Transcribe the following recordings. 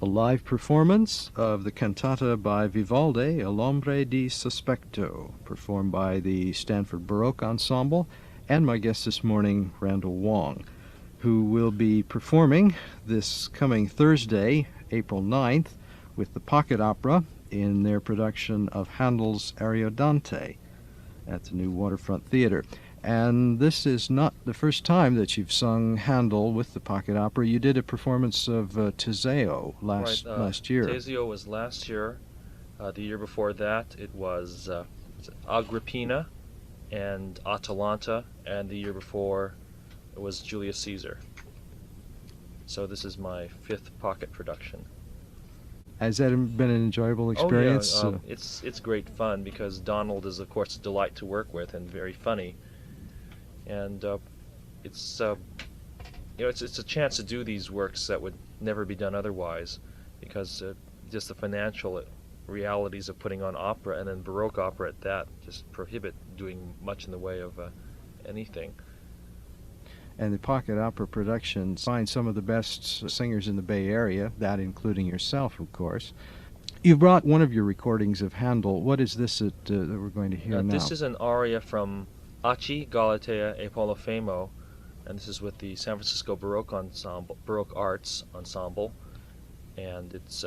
a live performance of the cantata by Vivaldi, El Hombre di Sospetto, performed by the Stanford Baroque Ensemble, and my guest this morning, Randall Wong, who will be performing this coming Thursday, April 9th, with the Pocket Opera in their production of Handel's Ariodante at the new Waterfront Theater. And this is not the first time that you've sung Handel with the Pocket Opera. You did a performance of Teseo last year. Teseo was last year. The year before that, it was Agrippina and Atalanta, and the year before, it was Julius Caesar. So this is my 5th Pocket production. Has that been an enjoyable experience? Oh yeah, it's great fun because Donald is, of course, a delight to work with and very funny. And it's a chance to do these works that would never be done otherwise, because just the financial realities of putting on opera, and then Baroque opera at that, just prohibit doing much in the way of anything. And the Pocket Opera productions find some of the best singers in the Bay Area, that including yourself, of course. You brought one of your recordings of Handel. What is this that we're going to hear now? This is an aria from Acci, Galatea e Polifemo, and this is with the San Francisco Baroque Arts Ensemble, and it's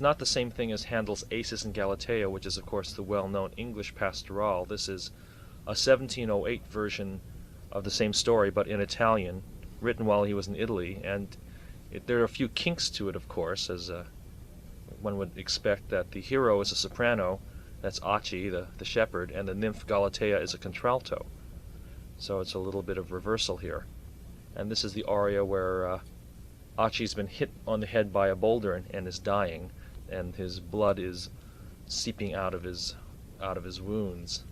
not the same thing as Handel's Acis and Galatea, which is, of course, the well-known English pastoral. This is a 1708 version of the same story, but in Italian, written while he was in Italy, and there are a few kinks to it, of course, as one would expect that the hero is a soprano, that's Acci, the shepherd, and the nymph Galatea is a contralto. So it's a little bit of reversal here. And this is the aria where Acci's been hit on the head by a boulder and is dying, and his blood is seeping out of his wounds.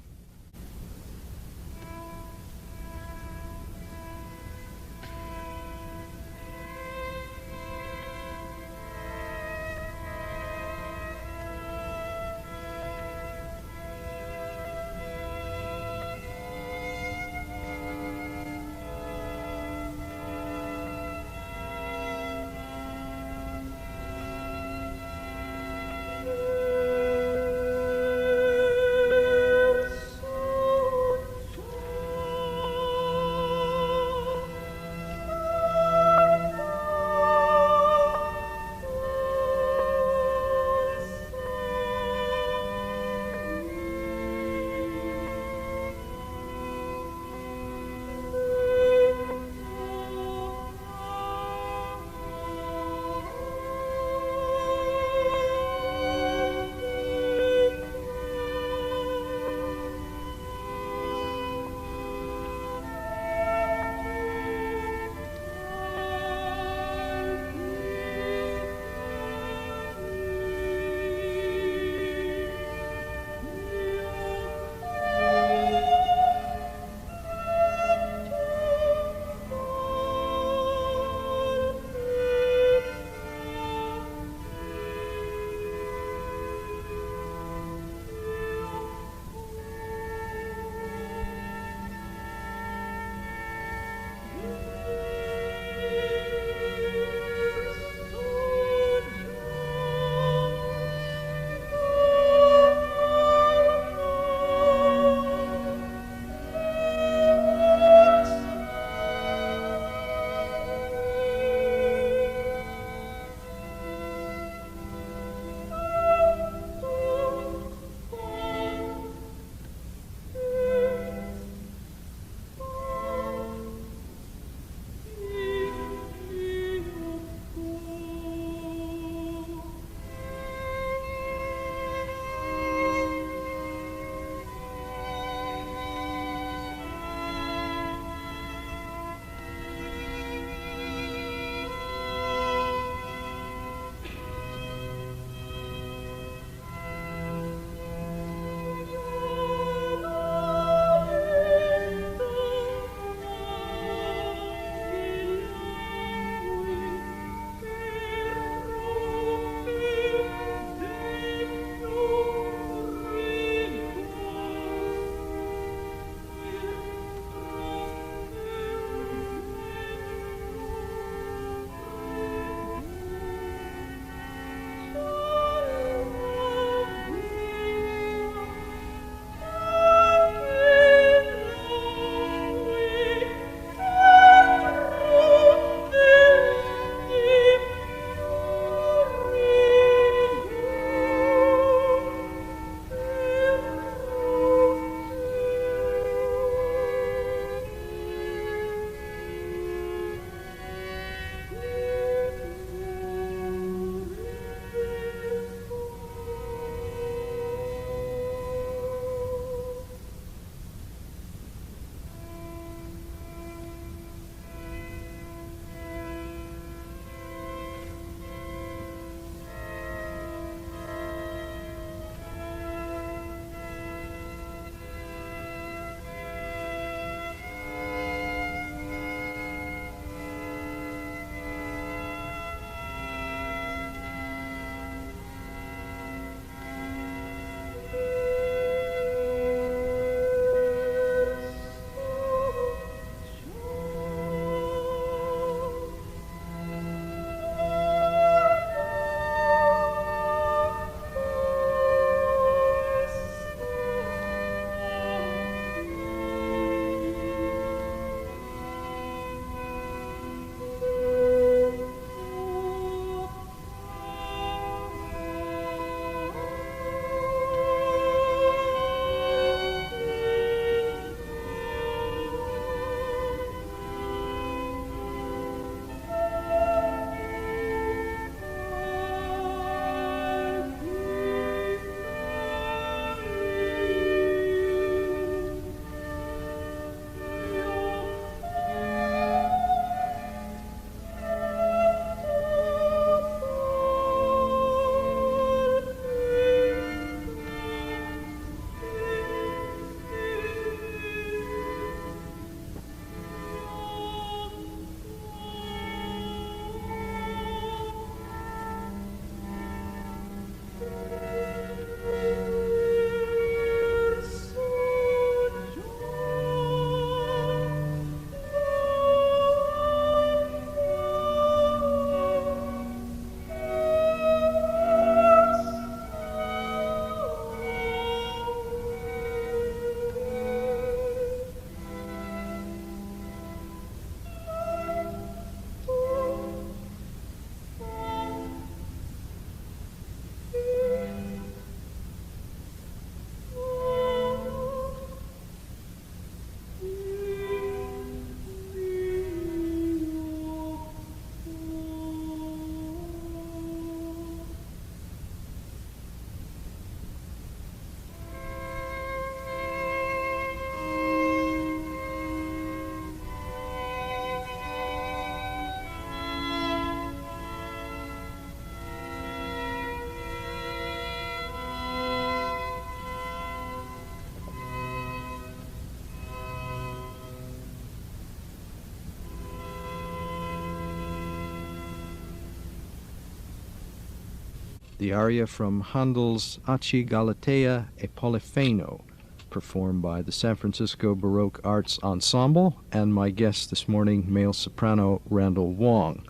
the aria from Handel's Aci Galatea e Polifemo, performed by the San Francisco Baroque Arts Ensemble, and my guest this morning, male soprano Randall Wong,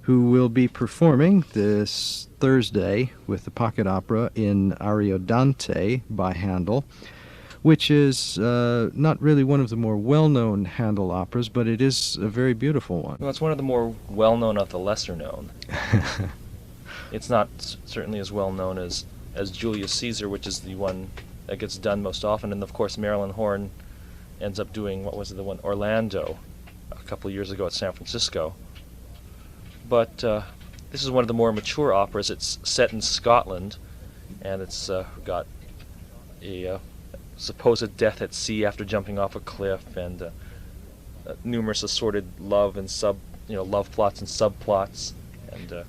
who will be performing this Thursday with the pocket opera in Ariodante by Handel, which is not really one of the more well-known Handel operas, but it is a very beautiful one. Well, it's one of the more well-known of the lesser-known. It's not certainly as well-known as Julius Caesar, which is the one that gets done most often, and of course Marilyn Horne ends up doing, what was it, the one, Orlando, a couple of years ago at San Francisco. But this is one of the more mature operas. It's set in Scotland, and it's got a supposed death at sea after jumping off a cliff, and numerous assorted love plots and subplots, and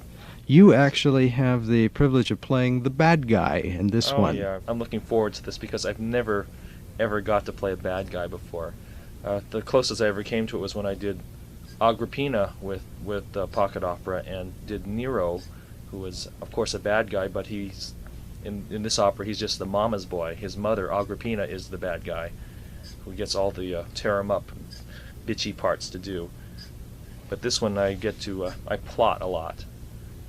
you actually have the privilege of playing the bad guy in this one. Oh yeah, I'm looking forward to this because I've never ever got to play a bad guy before. The closest I ever came to it was when I did Agrippina with pocket opera, and did Nero, who was of course a bad guy, but he's in this opera he's just the mama's boy. His mother, Agrippina, is the bad guy, who gets all the tear him up bitchy parts to do. But this one I get to I plot a lot,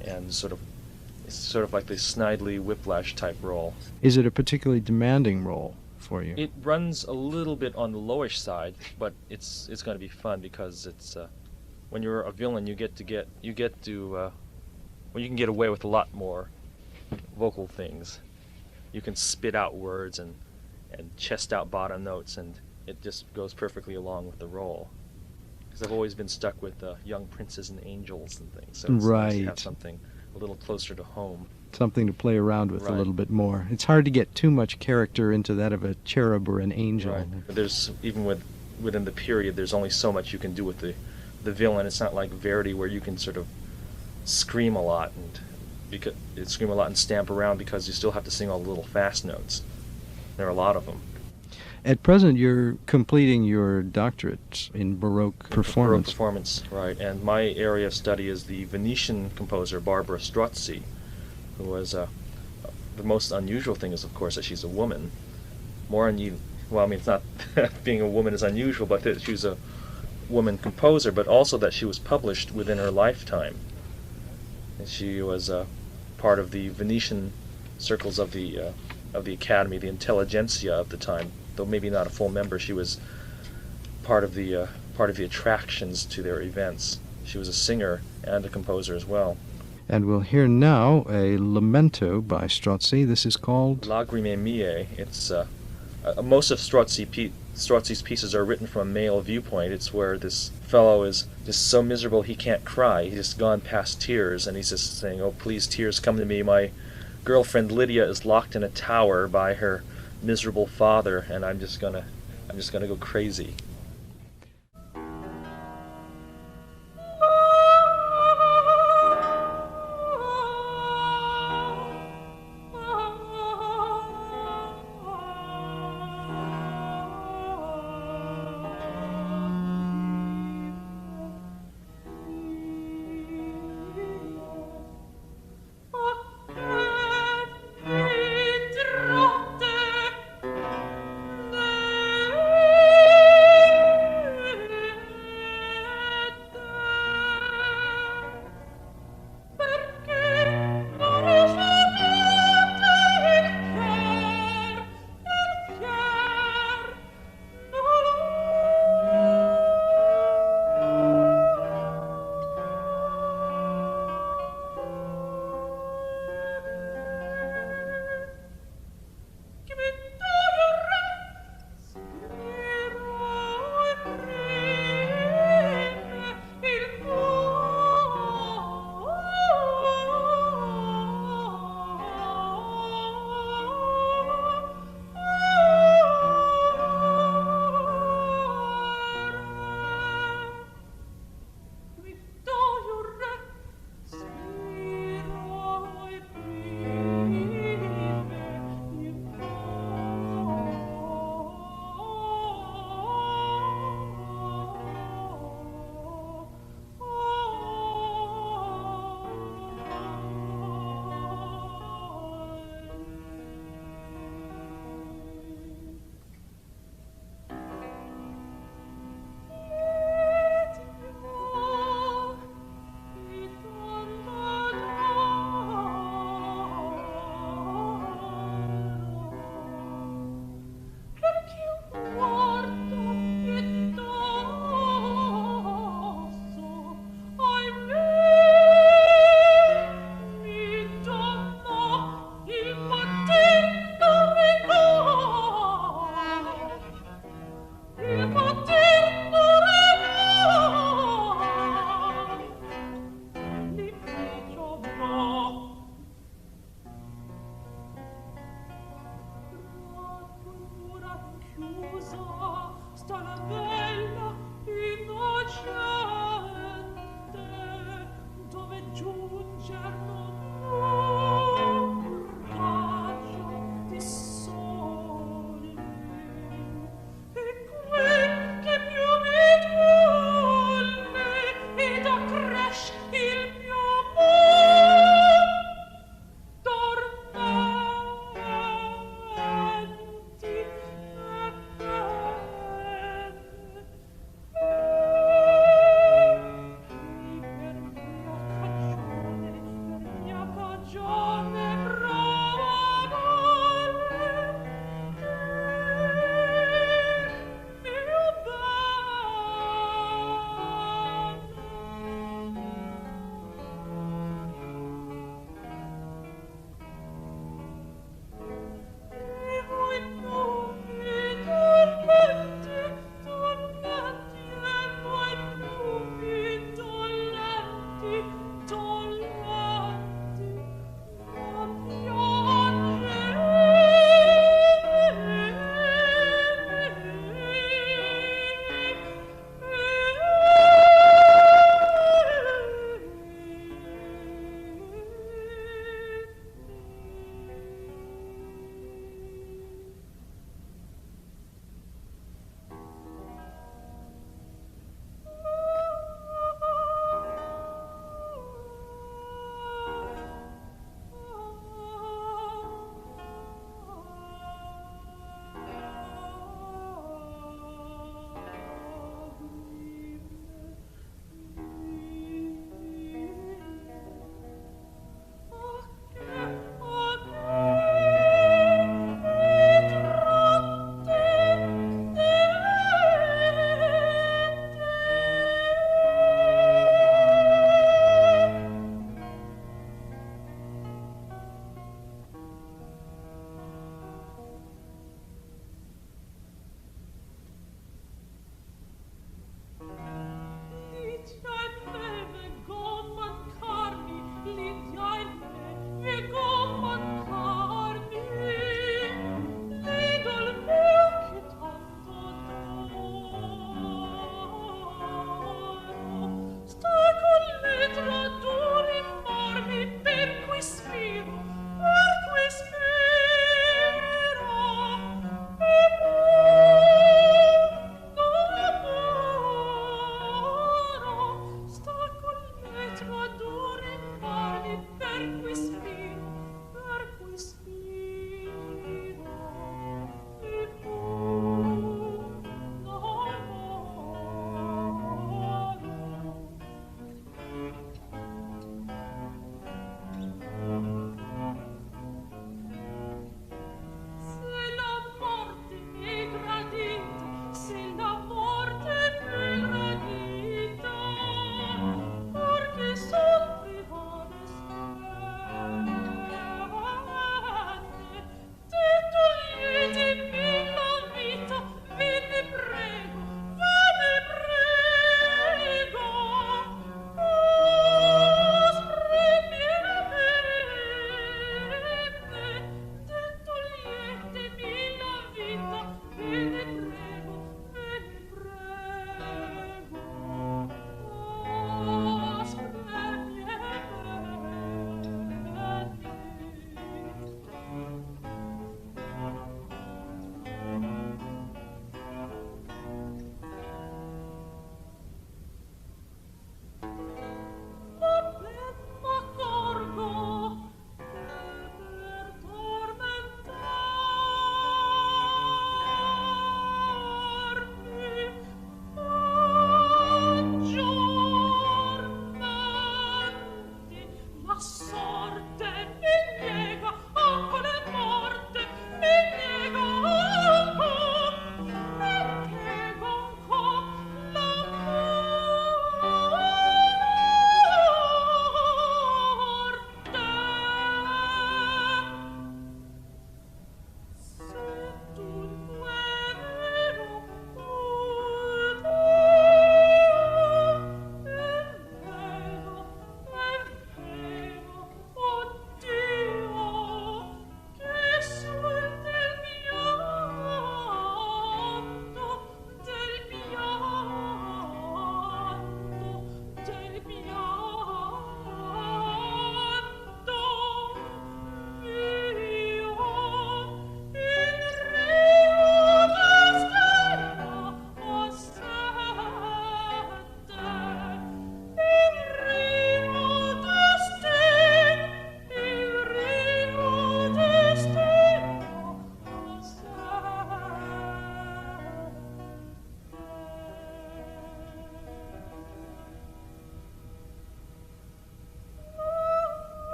and it's sort of like the Snidely Whiplash type role. Is it a particularly demanding role for you? It runs a little bit on the lowish side, but it's going to be fun because it's when you're a villain, you can get away with a lot more vocal things. You can spit out words and chest out bottom notes, and it just goes perfectly along with the role. Because I've always been stuck with young princes and angels and things, so it's nice to have something a little closer to home. Something to play around with a little bit more. It's hard to get too much character into that of a cherub or an angel. Right. There's even within the period, there's only so much you can do with the villain. It's not like Verdi where you can sort of scream a lot and stamp around, because you still have to sing all the little fast notes. There are a lot of them. At present, you're completing your doctorate in Baroque performance. Baroque performance, right. And my area of study is the Venetian composer Barbara Strozzi, who was the most unusual thing is, of course, that she's a woman. Well, I mean, it's not being a woman is unusual, but that she was a woman composer, but also that she was published within her lifetime. And she was part of the Venetian circles of the Academy, the intelligentsia of the time. Though maybe not a full member, she was part of the attractions to their events. She was a singer and a composer as well. And we'll hear now a lamento by Strozzi. This is called Lagrime Mie. It's most of Strozzi's pieces are written from a male viewpoint. It's where this fellow is just so miserable he can't cry. He's just gone past tears, and he's just saying, "Oh, please, tears, come to me. My girlfriend Lydia is locked in a tower by her miserable father, and I'm just gonna go crazy."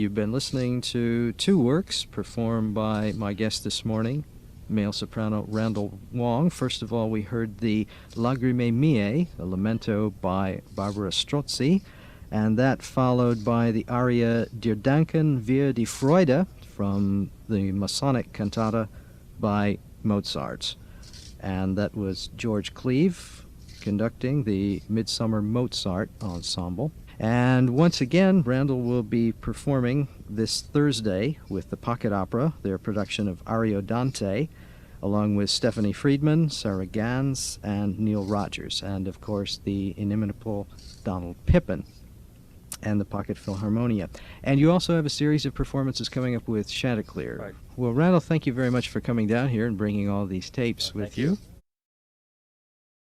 You've been listening to two works performed by my guest this morning, male soprano Randall Wong. First of all, we heard the Lagrime Mie, a lamento by Barbara Strozzi, and that followed by the aria Der Danken wir die Freude from the Masonic cantata by Mozart. And that was George Cleave conducting the Midsummer Mozart Ensemble. And once again, Randall will be performing this Thursday with the Pocket Opera, their production of Ariodante, along with Stephanie Friedman, Sarah Gans, and Neil Rogers, and of course the inimitable Donald Pippin and the Pocket Philharmonia. And you also have a series of performances coming up with Chanticleer. Right. Well, Randall, thank you very much for coming down here and bringing all these tapes with Thank you.